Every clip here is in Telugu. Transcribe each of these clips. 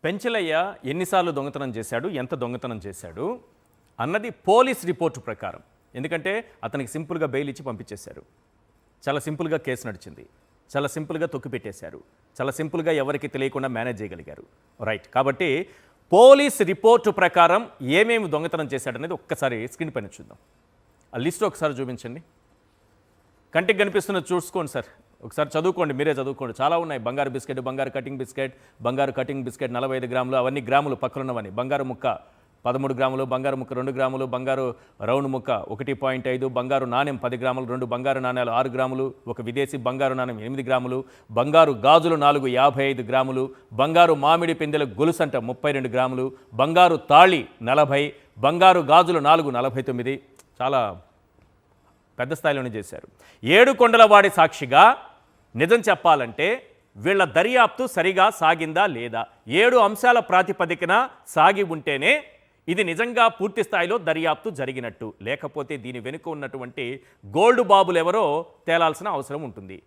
పెంచలయ్య ఎన్నిసార్లు దొంగతనం చేశాడు, ఎంత దొంగతనం చేశాడు అన్నది పోలీస్ రిపోర్టు ప్రకారం. ఎందుకంటే అతనికి సింపుల్గా బెయిల్ ఇచ్చి పంపించేశారు. చాలా సింపుల్గా కేసు నడిచింది, చాలా సింపుల్గా తొక్కిపెట్టేశారు, చాలా సింపుల్గా ఎవరికి తెలియకుండా మేనేజ్ చేయగలిగారు. రైట్. కాబట్టి పోలీస్ రిపోర్టు ప్రకారం ఏమేమి దొంగతనం చేశాడనేది ఒక్కసారి స్క్రీన్ పైన చూద్దాం. ఆ లిస్ట్ ఒకసారి చూపించండి. కంటికి కనిపిస్తున్నది చూసుకోండి సార్, ఒకసారి చదువుకోండి, మీరే చదువుకోండి. చాలా ఉన్నాయి. బంగారు బిస్కెట్, బంగారు కటింగ్ బిస్కెట్, బంగారు కటింగ్ బిస్కెట్ 45 గ్రాములు, అవన్నీ గ్రాములు పక్కనున్నవన్నీ. బంగారు ముక్క 13 గ్రాములు, బంగారు ముక్క 2 గ్రాములు, బంగారు రౌండ్ ముక్క 1.5, బంగారు నాణ్యం 10 గ్రాములు, 2 బంగారు నాణ్యాలు 6 గ్రాములు, ఒక విదేశీ బంగారు నాణ్యం 8 గ్రాములు, బంగారు గాజులు 4 55 గ్రాములు, బంగారు మామిడి పిందెల గొలుసంట 32 గ్రాములు, బంగారు తాళి 40, బంగారు గాజులు 4 49. చాలా పెద్ద స్థాయిలోనే చేశారు. 7 కొండలవాడి సాక్షిగా నిజం చెప్పాలంటే వీళ్ళ దర్యాప్తు సరిగా సాగిందా లేదా, 7 అంశాల ప్రాతిపదికన సాగి ఉంటేనే ఇది నిజంగా పూర్తి స్థాయిలో దర్యాప్తు జరిగినట్టు. లేకపోతే దీని వెనుక ఉన్నటువంటి గోల్డ్ బాబులు ఎవరో తేలాల్సిన అవసరం ఉంటుంది.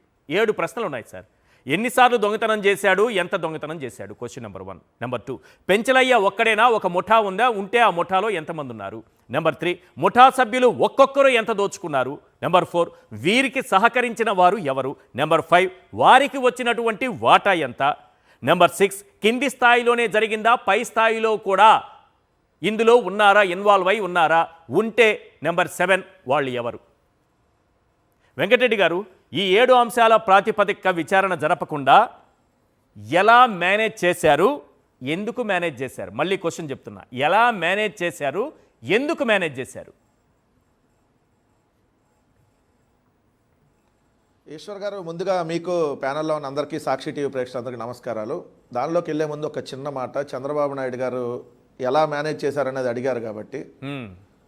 7 ప్రశ్నలు ఉన్నాయి సార్. ఎన్నిసార్లు దొంగతనం చేశాడు, ఎంత దొంగతనం చేశాడు, క్వశ్చన్ నెంబర్ 1. నెంబర్ 2, పెంచలయ్య ఒక్కడేనా, ఒక ముఠా ఉందా, ఉంటే ఆ ముఠాలో ఎంతమంది ఉన్నారు. నెంబర్ 3, ముఠా సభ్యులు ఒక్కొక్కరు ఎంత దోచుకున్నారు. నెంబర్ 4, వీరికి సహకరించిన వారు ఎవరు. నెంబర్ 5, వారికి వచ్చినటువంటి వాటా ఎంత. నెంబర్ 6, కింది స్థాయిలోనే జరిగిందా, పై స్థాయిలో కూడా ఇందులో ఉన్నారా, ఇన్వాల్వ్ అయి ఉన్నారా, ఉంటే నెంబర్ 7, వాళ్ళు ఎవరు. వెంకటరెడ్డి గారు, ఈ 7 అంశాల ప్రాతిపదిక విచారణ జరపకుండా ఎలా మేనేజ్ చేశారు, ఎందుకు మేనేజ్ చేశారు? మళ్ళీ క్వశ్చన్ చెప్తున్నా, ఎలా మేనేజ్ చేశారు, ఎందుకు మేనేజ్ చేశారు? ఈశ్వర్ గారు, ముందుగా మీకు ప్యానెల్లో ఉన్న అందరికీ, సాక్షి టీవీ ప్రేక్షకులందరికీ నమస్కారాలు. దానిలోకి వెళ్లే ముందు ఒక చిన్న మాట, చంద్రబాబు నాయుడు గారు ఎలా మేనేజ్ చేశారనేది అడిగారు కాబట్టి,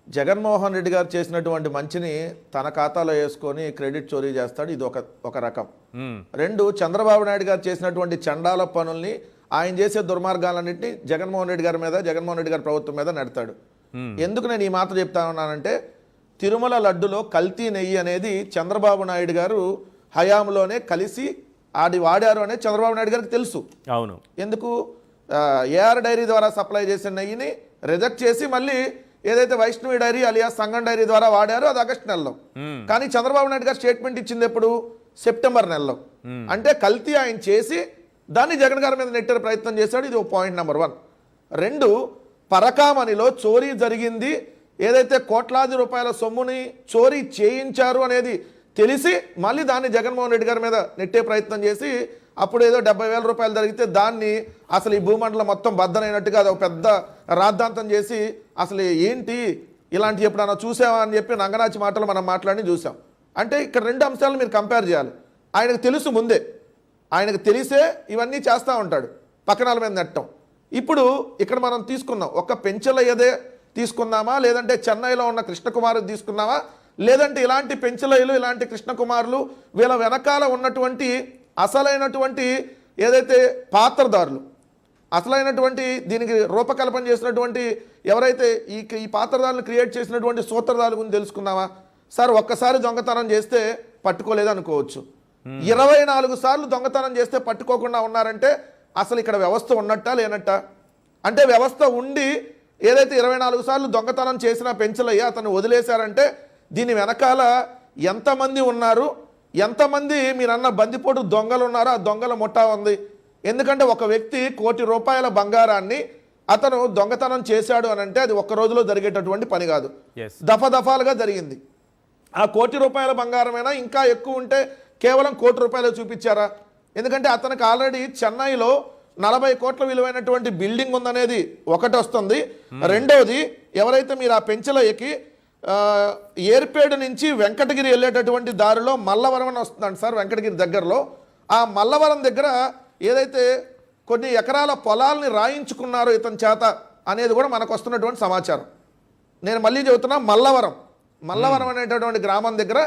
జగన్మోహన్ రెడ్డి గారు చేసినటువంటి మంచిని తన ఖాతాలో వేసుకొని క్రెడిట్ చోరీ చేస్తాడు, ఇది ఒక రకం. 2, చంద్రబాబు నాయుడు గారు చేసినటువంటి చండాల పనుల్ని, ఆయన చేసే దుర్మార్గాలన్నింటినీ జగన్మోహన్ రెడ్డి గారి మీద, జగన్మోహన్ రెడ్డి గారి ప్రభుత్వం మీద నెడతాడు. ఎందుకు నేను ఈ మాట చెప్తా ఉన్నానంటే, తిరుమల లడ్డులో కల్తీ నెయ్యి అనేది చంద్రబాబు నాయుడు గారు హయాంలోనే కలిసి వాడారు అనేది చంద్రబాబు నాయుడు గారికి తెలుసు. అవును. ఎందుకు ఏఆర్ డైరీ ద్వారా సప్లై చేసిన నెయ్యిని రిజెక్ట్ చేసి మళ్ళీ ఏదైతే వైష్ణవి డైరీ అలియా సంగం డైరీ ద్వారా వాడారో అది ఆగస్టు నెలలో. కానీ చంద్రబాబు నాయుడు గారు స్టేట్మెంట్ ఇచ్చింది ఎప్పుడు, సెప్టెంబర్ నెలలో. అంటే కల్తీ ఆయన చేసి దాన్ని జగన్ గారి మీద నెట్టే ప్రయత్నం చేశాడు. ఇది పాయింట్ నెంబర్ 1. 2, పరకామణిలో చోరీ జరిగింది, ఏదైతే కోట్లాది రూపాయల సొమ్ముని చోరీ చేయించారు అనేది తెలిసి మళ్ళీ దాన్ని జగన్మోహన్ రెడ్డి గారి మీద నెట్టే ప్రయత్నం చేసి, అప్పుడు ఏదో 70,000 రూపాయలు జరిగితే దాన్ని అసలు ఈ భూమండలం మొత్తం బద్దనైనట్టుగా అది ఒక పెద్ద రాద్ధాంతం చేసి, అసలు ఏంటి ఇలాంటి ఎప్పుడన్నా చూసామా అని చెప్పి నంగనాచి మాటలు మనం మాట్లాడి చూసాం. అంటే ఇక్కడ 2 అంశాలను మీరు కంపేర్ చేయాలి. ఆయనకు తెలుసు ముందే, ఆయనకు తెలిసే ఇవన్నీ చేస్తూ ఉంటాడు, పక్కనాల మీద నెట్టం. ఇప్పుడు ఇక్కడ మనం తీసుకున్నాం, ఒక పెంచలయ్యదే తీసుకుందామా, లేదంటే చెన్నైలో ఉన్న కృష్ణకుమార్ తీసుకున్నామా, లేదంటే ఇలాంటి పెంచలయ్యలు, ఇలాంటి కృష్ణకుమారులు, వీళ్ళ వెనకాల ఉన్నటువంటి అసలైనటువంటి ఏదైతే పాత్రదారులు, అసలైనటువంటి దీనికి రూపకల్పన చేసినటువంటి ఎవరైతే ఈ పాత్రదారులను క్రియేట్ చేసినటువంటి సూత్రధారుల గురించి తెలుసుకుందామా సార్. ఒక్కసారి దొంగతనం చేస్తే పట్టుకోలేదు అనుకోవచ్చు, 24 సార్లు దొంగతనం చేస్తే పట్టుకోకుండా ఉన్నారంటే అసలు ఇక్కడ వ్యవస్థ ఉన్నట్టా లేనట్టా? అంటే వ్యవస్థ ఉండి ఏదైతే 24 సార్లు దొంగతనం చేసినా పెంచలయ్య అతను వదిలేశారంటే దీని వెనకాల ఎంతమంది ఉన్నారు, ఎంతమంది మీరన్న బందిపోటు దొంగలు ఉన్నారో ఆ దొంగల ముఠా ఉంది. ఎందుకంటే ఒక వ్యక్తి ₹1,00,00,000 బంగారాన్ని అతను దొంగతనం చేశాడు అని అంటే అది ఒక్క రోజులో జరిగేటటువంటి పని కాదు, దఫాలుగా జరిగింది. ఆ ₹1,00,00,000 బంగారమైనా ఇంకా ఎక్కువ ఉంటే కేవలం ₹1,00,00,000 చూపించారా? ఎందుకంటే అతనికి ఆల్రెడీ చెన్నైలో 40 కోట్ల విలువైనటువంటి బిల్డింగ్ ఉందనేది ఒకటి వస్తుంది. రెండవది, ఎవరైతే మీరు ఆ పెంచలయ్యకి ఏర్పేడు నుంచి వెంకటగిరి వెళ్ళేటటువంటి దారిలో మల్లవరం అని వస్తుందండి సార్, వెంకటగిరి దగ్గరలో. ఆ మల్లవరం దగ్గర ఏదైతే కొన్ని ఎకరాల పొలాల్ని రాయించుకున్నారో ఇతని చేత అనేది కూడా మనకు వస్తున్నటువంటి సమాచారం. నేను మళ్ళీ చెబుతున్నా, మల్లవరం అనేటటువంటి గ్రామం దగ్గర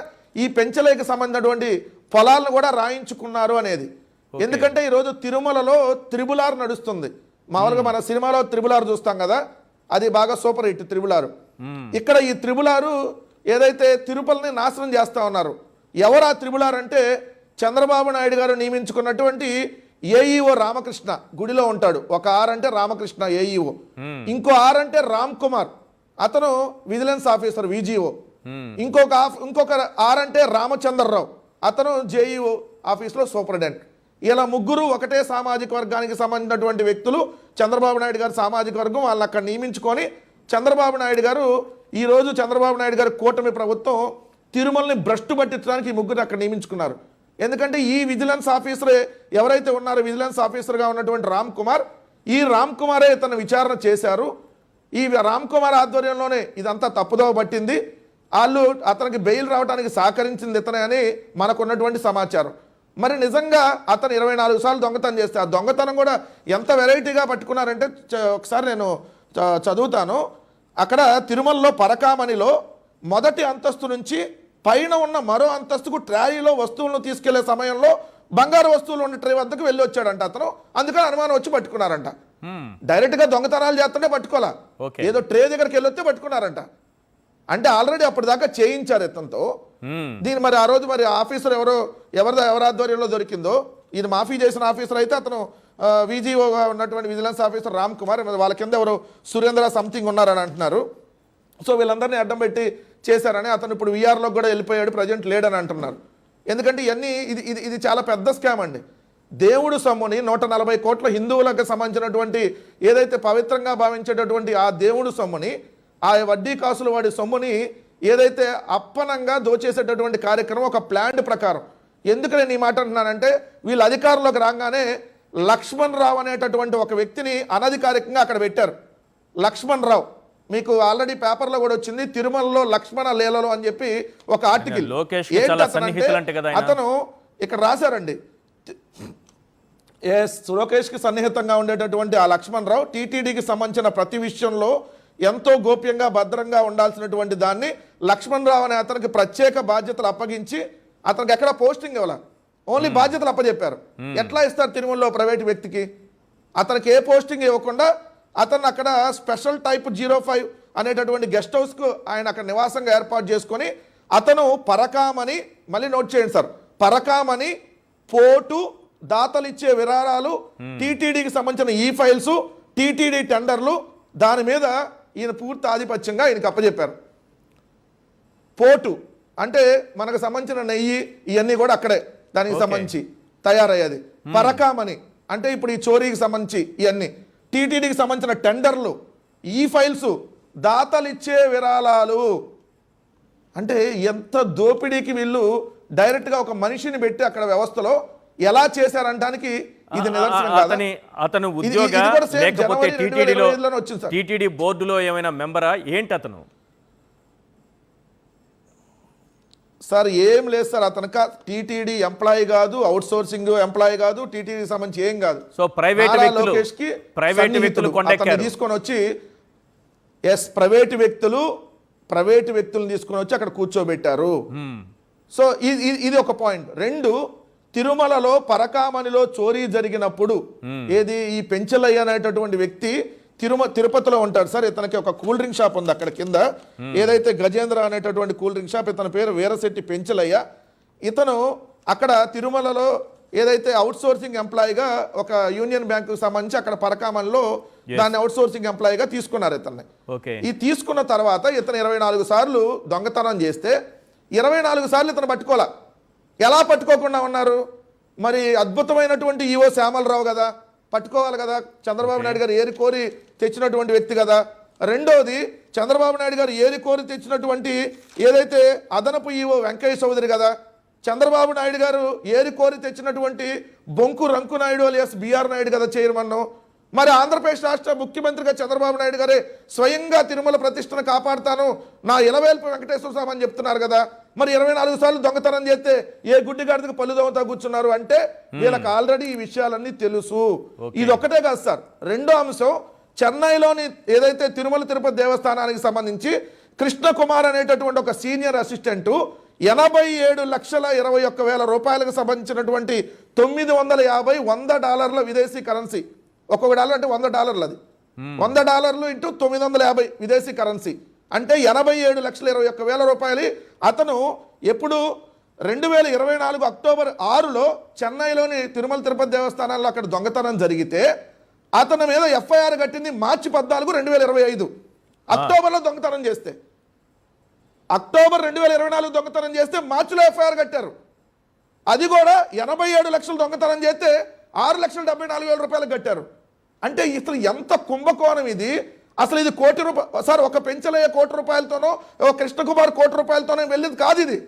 ఈ పెంచలయ్యకి సంబంధించినటువంటి పొలాలను కూడా రాయించుకున్నారు అనేది. ఎందుకంటే ఈరోజు తిరుమలలో త్రిబులార్ నడుస్తుంది. మామూలుగా మన సినిమాలో త్రిబులార్ చూస్తాం కదా, అది బాగా సూపర్ హిట్ త్రిబులారు. ఇక్కడ ఈ త్రిబులారు ఏదైతే తిరుపతిని నాశనం చేస్తా ఉన్నారు. ఎవరు ఆ త్రిబులార్ అంటే చంద్రబాబు నాయుడు గారు నియమించుకున్నటువంటి ఏఈఓ రామకృష్ణ గుడిలో ఉంటాడు. ఒక ఆర్ అంటే రామకృష్ణ ఏఈఓ, ఇంకో ఆర్ అంటే రామ్ కుమార్, అతను విజిలెన్స్ ఆఫీసర్ విజిఓ, ఇంకొక ఆర్ అంటే రామచంద్రరావు, అతను జేఈఓ ఆఫీస్లో సూపరింటెండెంట్. ఇలా ముగ్గురు ఒకటే సామాజిక వర్గానికి సంబంధించినటువంటి వ్యక్తులు. చంద్రబాబు నాయుడు గారు సామాజిక వర్గం వాళ్ళని అక్కడ నియమించుకొని చంద్రబాబు నాయుడు గారు ఈరోజు చంద్రబాబు నాయుడు గారు కూటమి ప్రభుత్వం తిరుమలని భ్రష్టు పట్టించడానికి ఈ ముగ్గురు అక్కడ నియమించుకున్నారు. ఎందుకంటే ఈ విజిలెన్స్ ఆఫీసర్ ఎవరైతే ఉన్నారో విజిలెన్స్ ఆఫీసర్గా ఉన్నటువంటి రామ్ కుమార్, ఈ రామ్ కుమారే ఇతను విచారణ చేశారు. ఈ రామ్ కుమార్ ఆధ్వర్యంలోనే ఇదంతా తప్పుదోవ పట్టింది. వాళ్ళు అతనికి బెయిల్ రావడానికి సహకరించింది ఇతనే అని మనకున్నటువంటి సమాచారం. మరి నిజంగా అతను 24 సార్లు దొంగతనం చేస్తే ఆ దొంగతనం కూడా ఎంత వెరైటీగా పట్టుకున్నారంటే ఒకసారి నేను చదువుతాను. అక్కడ తిరుమలలో పరకామణిలో మొదటి అంతస్తు నుంచి పైన ఉన్న మరో అంతస్తుకు ట్రాలీలో వస్తువులను తీసుకెళ్లే సమయంలో బంగారు వస్తువులు ఉన్న ట్రే వద్దకు వెళ్ళి వచ్చాడంట అతను. అందుకని అనుమానం వచ్చి పట్టుకున్నారంట. డైరెక్ట్ గా దొంగతనాలు చేస్తుంటే పట్టుకోలే, ఏదో ట్రే దగ్గరికి వెళ్ళొస్తే పట్టుకున్నారంట. అంటే ఆల్రెడీ అప్పటిదాకా చేయించారు ఇతనితో. దీని మరి ఆ రోజు మరి ఆఫీసర్ ఎవరి ఆధ్వర్యంలో దొరికిందో, ఇది మాఫీ చేసిన ఆఫీసర్ అయితే అతను విజిఓగా ఉన్నటువంటి విజిలెన్స్ ఆఫీసర్ రామ్ కుమార్, వాళ్ళ కింద ఎవరు సురేంద్ర సంథింగ్ ఉన్నారని అంటున్నారు. సో వీళ్ళందరినీ అడ్డం పెట్టి చేశారని అతను ఇప్పుడు వీఆర్లోకి కూడా వెళ్ళిపోయాడు, ప్రజెంట్ లేడని అంటున్నారు. ఎందుకంటే ఇవన్నీ ఇది చాలా పెద్ద స్కామ్ అండి. దేవుడు సొమ్ముని 140 కోట్ల హిందువులకు సంబంధించినటువంటి ఏదైతే పవిత్రంగా భావించేటటువంటి ఆ దేవుడు సొమ్ముని, ఆ వడ్డీ కాసులు వాడి సొమ్ముని ఏదైతే అప్పనంగా దోచేసేటటువంటి కార్యక్రమం ఒక ప్లాన్ ప్రకారం. ఎందుకు నేను ఈ మాట అంటున్నానంటే వీళ్ళు అధికారంలోకి రాగానే లక్ష్మణ్ రావు అనేటటువంటి ఒక వ్యక్తిని అనధికారికంగా అక్కడ పెట్టారు. లక్ష్మణ్ రావు మీకు ఆల్రెడీ పేపర్లో కూడా వచ్చింది, తిరుమలలో లక్ష్మణ లీలలో అని చెప్పి ఒక ఆర్టికల్. అతను ఇక్కడ రాశారండి, లోకేష్కి సన్నిహితంగా ఉండేటటువంటి ఆ లక్ష్మణ్ రావు టీటీడీకి సంబంధించిన ప్రతి విషయంలో ఎంతో గోప్యంగా భద్రంగా ఉండాల్సినటువంటి దాన్ని లక్ష్మణ్ రావు అనే అతనికి ప్రత్యేక బాధ్యతలు అప్పగించి అతనికి ఎక్కడ పోస్టింగ్ ఇవ్వాల, ఓన్లీ బాధ్యతలు అప్పచెప్పారు. ఎట్లా ఇస్తారు తిరుమలలో ప్రైవేట్ వ్యక్తికి? అతనికి ఏ పోస్టింగ్ ఇవ్వకుండా అతను అక్కడ స్పెషల్ టైప్ 05 అనేటటువంటి గెస్ట్ హౌస్కు ఆయన అక్కడ నివాసంగా ఏర్పాటు చేసుకొని అతను పరకామని, మళ్ళీ నోట్ చేయండి సార్, పరకామని, పోటు, దాతలు ఇచ్చే విరాళాలు, టీటీడీకి సంబంధించిన ఈ ఫైల్స్, టీటీడీ టెండర్లు, దాని మీద ఈయన పూర్తి ఆధిపత్యంగా ఈయనకి అప్పచెప్పారు. పోటు అంటే మనకు సంబంధించిన నెయ్యి ఇవన్నీ కూడా అక్కడే దానికి సంబంధించి తయారయ్యేది. పరకామని అంటే ఇప్పుడు ఈ చోరీకి సంబంధించి ఇవన్నీ, టీటీడీకి సంబంధించిన టెండర్లు, ఈ ఫైల్స్, దాతలు ఇచ్చే విరాళాలు. అంటే ఎంత దోపిడీకి వీళ్ళు డైరెక్ట్గా ఒక మనిషిని పెట్టి అక్కడ వ్యవస్థలో ఎలా చేశారంటానికి ఇది నిదర్శనం కాదా? అతను ఉద్యోగ లేకపోతే టీటీడీ బోర్డులో ఏమైనా మెంబరా ఏంటి అతను? సార్ ఏం లేదు సార్, అతనికి టీటీడీ ఎంప్లాయీ కాదు, అవుట్ సోర్సింగ్ ఎంప్లాయీ కాదు, టీటీడీకి సంబంధించి ఏం కాదు. సో ప్రైవేట్ వ్యక్తులు తీసుకొని వచ్చి ప్రైవేట్ వ్యక్తులను తీసుకొని వచ్చి అక్కడ కూర్చోబెట్టారు. సో ఇది ఒక పాయింట్. రెండు, తిరుమలలో పరకామణిలో చోరీ జరిగినప్పుడు ఏది ఈ పెంచలయ్య అనేటటువంటి వ్యక్తి తిరుపతిలో ఉంటాడు సార్. ఇతనికి ఒక కూల్ డ్రింక్ షాప్ ఉంది అక్కడ కింద, ఏదైతే గజేంద్ర అనేటటువంటి కూల్ డ్రింక్ షాప్, ఇతని పేరు వీరశెట్టి పెంచలయ్య. ఇతను అక్కడ తిరుమలలో ఏదైతే అవుట్ సోర్సింగ్ ఎంప్లాయీగా ఒక యూనియన్ బ్యాంకు సంబంధించి అక్కడ పరకామణిలో దాన్ని అవుట్ సోర్సింగ్ ఎంప్లాయీగా తీసుకున్నారు ఇతన్ని. ఈ తీసుకున్న తర్వాత ఇతను 24 సార్లు దొంగతనం చేస్తే 24 సార్లు ఇతను పట్టుకోలే. ఎలా పట్టుకోకుండా ఉన్నారు? మరి అద్భుతమైనటువంటి ఈవో శ్యామలరావు కదా, పట్టుకోవాలి కదా. చంద్రబాబు నాయుడు గారు ఏరి కోరి తెచ్చినటువంటి వ్యక్తి కదా. రెండోది, చంద్రబాబు నాయుడు గారు ఏరి కోరి తెచ్చినటువంటి ఏదైతే అదనపు ఈవో వెంకయ్య చౌదరి కదా. చంద్రబాబు నాయుడు గారు ఏరి కోరి తెచ్చినటువంటి బొంకు రంకు నాయుడు అలియాస్ బిఆర్ నాయుడు కదా చైర్మన్. మరి ఆంధ్రప్రదేశ్ రాష్ట్ర ముఖ్యమంత్రిగా చంద్రబాబు నాయుడు గారే స్వయంగా తిరుమల ప్రతిష్టను కాపాడుతాను, నా ఇలవేల్పు వెంకటేశ్వర స్వామి అని చెప్తున్నారు కదా. మరి 24 సార్లు దొంగతనం చేస్తే ఏ గుడ్డిగాడికి పళ్ళు దొంగతా కూర్చున్నారు అంటే వీళ్ళకి ఆల్రెడీ ఈ విషయాలన్నీ తెలుసు. ఇది ఒక్కటే కాదు సార్. రెండో అంశం, చెన్నైలోని ఏదైతే తిరుమల తిరుపతి దేవస్థానానికి సంబంధించి కృష్ణకుమార్ అనేటటువంటి ఒక సీనియర్ అసిస్టెంట్ $87,21,000 రూపాయలకు సంబంధించినటువంటి 950 $100 విదేశీ కరెన్సీ. ఒక్కొక్క డాలర్ అంటే $100, అది $100 ఇంటూ 950 విదేశీ కరెన్సీ అంటే 87,21,000 రూపాయలు అతను ఎప్పుడు 2024 అక్టోబర్ 6లో చెన్నైలోని తిరుమల తిరుపతి దేవస్థానాల్లో అక్కడ దొంగతనం జరిగితే అతని మీద ఎఫ్ఐఆర్ కట్టింది మార్చి 14, 2025 అక్టోబర్లో దొంగతనం చేస్తే, అక్టోబర్ 2024 దొంగతనం చేస్తే మార్చిలో ఎఫ్ఐఆర్ కట్టారు. అది కూడా 87 లక్షలు దొంగతనం చేస్తే 6,74,000 రూపాయలు కట్టారు. అంటే ఇతను ఎంత కుంభకోణం ఇది. అసలు ఇది కోటి రూపాయలు సార్, ఒక పెంచలయ్య కోటి రూపాయలతోనో ఒక కృష్ణకుమార్ కోటి రూపాయలతోనో వెళ్ళింది కాదు ఇది.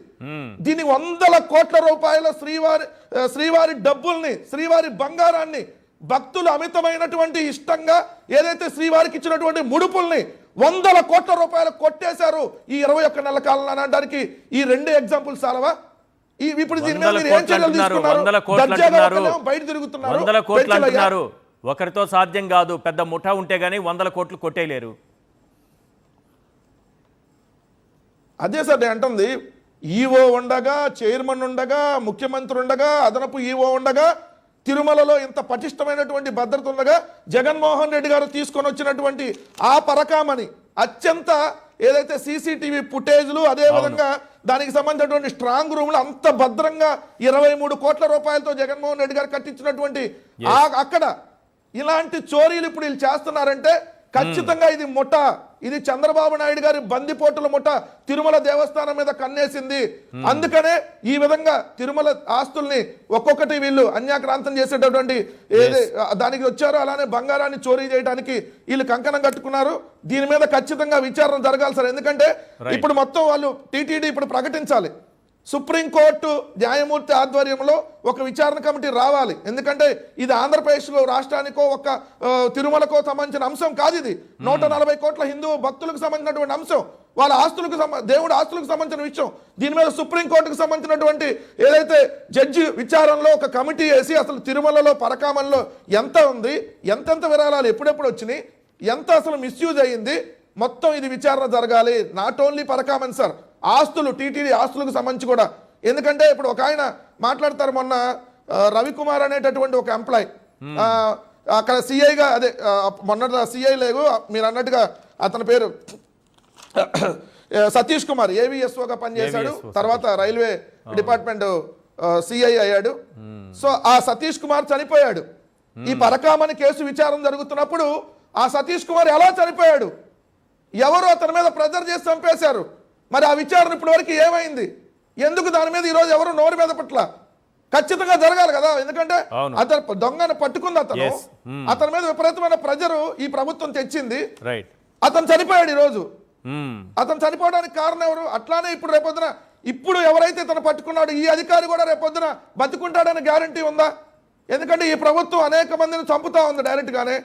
దీని 100 కోట్ల రూపాయల శ్రీవారి డబ్బుల్ని, శ్రీవారి బంగారాన్ని భక్తులు అమితమైనటువంటి ఇష్టంగా ఏదైతే శ్రీవారికి ఇచ్చినటువంటి ముడుపుల్ని 100 కోట్ల రూపాయలు కొట్టేశారు ఈ 21 నెలల కాలంలో అనడానికి ఈ 2 ఎగ్జాంపుల్స్ చాలవా? ఇప్పుడు దీని మీద మీరు ఏం చర్యలు తీసుకున్నారు? దర్జాగా బయట తిరుగుతున్నారు. ఒకరితో సాధ్యం కాదు, పెద్ద ముఠా ఉంటే గానీ 100 కోట్లు కొట్టేయలేరు. అదే సార్ నేను అంటుంది, ఈఓ ఉండగా, చైర్మన్ ఉండగా, ముఖ్యమంత్రి ఉండగా, అదనపు ఈఓ ఉండగా, తిరుమలలో ఇంత పటిష్టమైనటువంటి భద్రత ఉండగా జగన్మోహన్ రెడ్డి గారు తీసుకొని వచ్చినటువంటి ఆ పరకామని అత్యంత ఏదైతే సీసీటీవీ ఫుటేజ్లు, అదేవిధంగా దానికి సంబంధించినటువంటి స్ట్రాంగ్ రూమ్లు అంత భద్రంగా 23 కోట్ల రూపాయలతో జగన్మోహన్ రెడ్డి గారు కట్టించినటువంటి అక్కడ ఇలాంటి చోరీలు ఇప్పుడు వీళ్ళు చేస్తున్నారంటే ఖచ్చితంగా ఇది ముఠా, ఇది చంద్రబాబు నాయుడు గారి బందిపోటుల ముఠా తిరుమల దేవస్థానం మీద కన్నేసింది. అందుకనే ఈ విధంగా తిరుమల ఆస్తుల్ని ఒక్కొక్కటి వీళ్ళు అన్యాక్రాంతం చేసేటటువంటి దానికి వచ్చారు. అలానే బంగారాన్ని చోరీ చేయడానికి వీళ్ళు కంకణం కట్టుకున్నారు. దీని మీద ఖచ్చితంగా విచారణ జరగాలి సార్. ఎందుకంటే ఇప్పుడు మొత్తం వాళ్ళు టీటీడీ ఇప్పుడు ప్రకటించాలి, సుప్రీంకోర్టు న్యాయమూర్తి ఆధ్వర్యంలో ఒక విచారణ కమిటీ రావాలి. ఎందుకంటే ఇది ఆంధ్రప్రదేశ్లో రాష్ట్రానికో ఒక తిరుమలకో సంబంధించిన అంశం కాదు. ఇది 140 కోట్ల హిందూ భక్తులకు సంబంధించినటువంటి అంశం, వాళ్ళ ఆస్తులకు దేవుడి ఆస్తులకు సంబంధించిన విషయం. దీని మీద సుప్రీంకోర్టుకు సంబంధించినటువంటి ఏదైతే జడ్జి విచారణలో ఒక కమిటీ వేసి అసలు తిరుమలలో పరకామణలో ఎంత ఉంది, ఎంతెంత విరాళాలు ఎప్పుడెప్పుడు వచ్చినాయి, ఎంత అసలు మిస్యూజ్ అయ్యింది, మొత్తం ఇది విచారణ జరగాలి. నాట్ ఓన్లీ పరకామన్ సార్, ఆస్తులు, టీటీడీ ఆస్తులకు సంబంధించి కూడా. ఎందుకంటే ఇప్పుడు ఒక ఆయన మాట్లాడతారు, మొన్న రవికుమార్ అనేటటువంటి ఒక ఎంప్లాయ్ అక్కడ సిఐగా, అదే మొన్న సిఐ లేదు మీరు అన్నట్టుగా అతని పేరు సతీష్ కుమార్, ఏవిఎస్ఓగా పనిచేశాడు, తర్వాత రైల్వే డిపార్ట్మెంట్ సిఐ అయ్యాడు. సో ఆ సతీష్ కుమార్ చనిపోయాడు. ఈ పరకామణి కేసు విచారణ జరుగుతున్నప్పుడు ఆ సతీష్ కుమార్ ఎలా చనిపోయాడు, ఎవరు అతని మీద ప్రెజర్ చేసి చంపేశారు, మరి ఆ విచారణ ఇప్పటి వరకు ఏమైంది, ఎందుకు దాని మీద ఈరోజు ఎవరు నోరు మీద పట్ల? ఖచ్చితంగా జరగాలి కదా. ఎందుకంటే అతను దొంగను పట్టుకుంది, అతని మీద విపరీతమైన ప్రెజరు ఈ ప్రభుత్వం తెచ్చింది. అతను చనిపోయాడు ఈరోజు. అతను చనిపోవడానికి కారణం ఎవరు? అట్లానే ఇప్పుడు రేపొద్దున ఇప్పుడు ఎవరైతే ఇతను పట్టుకున్నాడు ఈ అధికారి కూడా రేపొద్దున బతుకుంటాడని గ్యారంటీ ఉందా? ఎందుకంటే ఈ ప్రభుత్వం అనేక మందిని చంపుతా ఉంది డైరెక్ట్ గానే.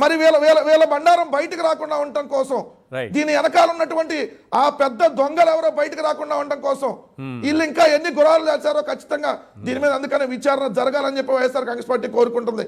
మరి వీళ్ళ బండారం బయటకు రాకుండా ఉండటం కోసం, దీని వెనకాల ఉన్నటువంటి ఆ పెద్ద దొంగలు ఎవరో బయటకు రాకుండా ఉండటం కోసం వీళ్ళు ఇంకా ఎన్ని గురాలు చేశారో ఖచ్చితంగా దీని మీద అందుకనే విచారణ జరగాలని చెప్పి వైఎస్ఆర్ కాంగ్రెస్ పార్టీ కోరుకుంటుంది.